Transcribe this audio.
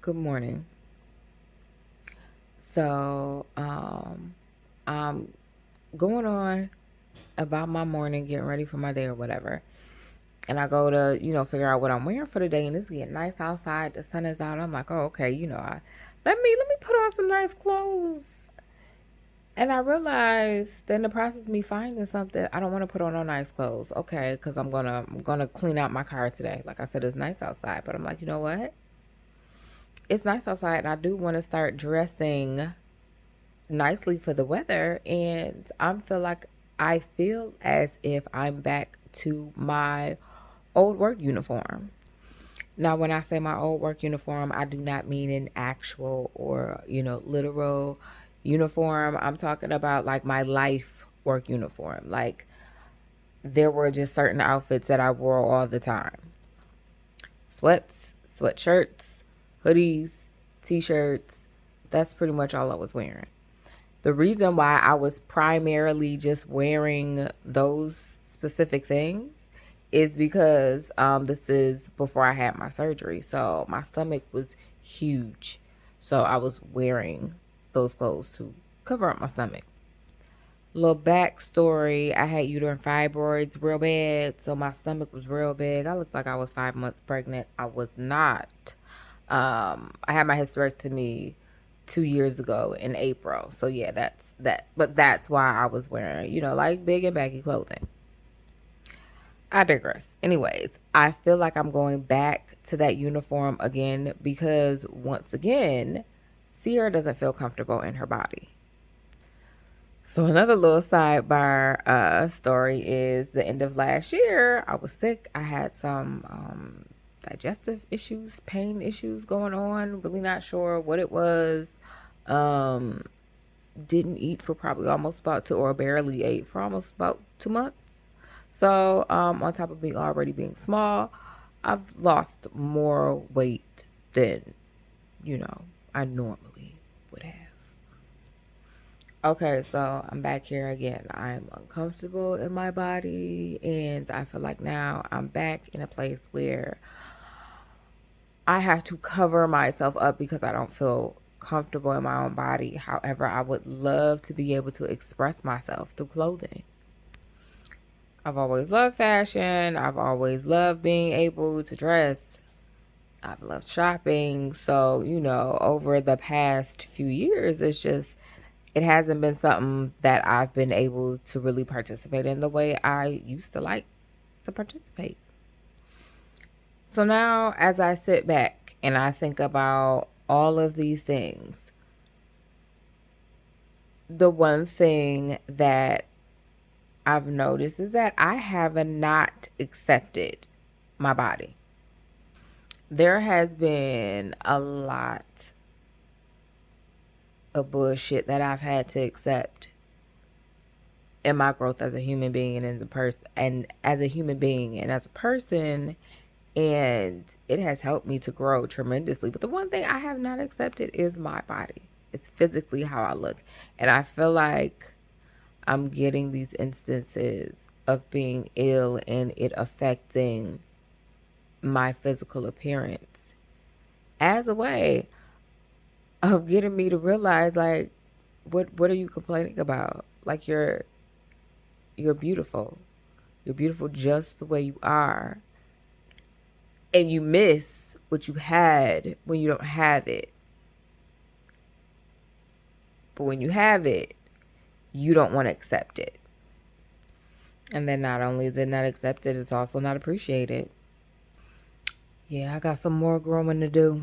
Good morning. So, I'm going on about my morning, getting ready for my day or whatever. And I go to, figure out what I'm wearing for the day, and it's getting nice outside. The sun is out. I'm like, oh, okay, let me put on some nice clothes. And I realized that in the process of me finding something, I don't want to put on no nice clothes. Okay, because I'm gonna clean out my car today. Like I said, it's nice outside, but I'm like, you know what? It's nice outside, and I do want to start dressing nicely for the weather, and I feel as if I'm back to my old work uniform. Now, when I say my old work uniform, I do not mean an actual or, literal uniform. I'm talking about like my life work uniform. Like there were just certain outfits that I wore all the time. Sweats, sweatshirts, hoodies, t-shirts. That's pretty much all I was wearing. The reason why I was primarily just wearing those specific things is because this is before I had my surgery. So my stomach was huge. So I was wearing those clothes to cover up my stomach. Little backstory, I had uterine fibroids real bad. So my stomach was real big. I looked like I was 5 months pregnant. I was not. I had my hysterectomy 2 years ago in April. So yeah, that's that. But that's why I was wearing, like big and baggy clothing. I digress. Anyways, I feel like I'm going back to that uniform again because once again, Sierra doesn't feel comfortable in her body. So another little sidebar story is the end of last year. I was sick. I had some digestive issues, pain issues going on. Really not sure what it was. Um, didn't eat for probably almost about two, or barely ate for almost about 2 months. So on top of me already being small, I've lost more weight than I normally would have. Okay, so I'm back here again. I'm uncomfortable in my body, and I feel like now I'm back in a place where I have to cover myself up because I don't feel comfortable in my own body. However, I would love to be able to express myself through clothing. I've always loved fashion. I've always loved being able to dress. I've loved shopping. So, over the past few years, it hasn't been something that I've been able to really participate in the way I used to like to participate. So now, as I sit back and I think about all of these things, the one thing that I've noticed is that I have not accepted my body. There has been a lot of bullshit that I've had to accept in my growth as a human being and as a person and as a human being and as a person, and it has helped me to grow tremendously. But the one thing I have not accepted is my body. It's physically how I look. And I feel like I'm getting these instances of being ill and it affecting my physical appearance as a way of getting me to realize, like, what are you complaining about? Like, you're beautiful. You're beautiful just the way you are. And you miss what you had when you don't have it. But when you have it, you don't want to accept it. And then not only is it not accepted, it's also not appreciated. Yeah, I got some more growing to do.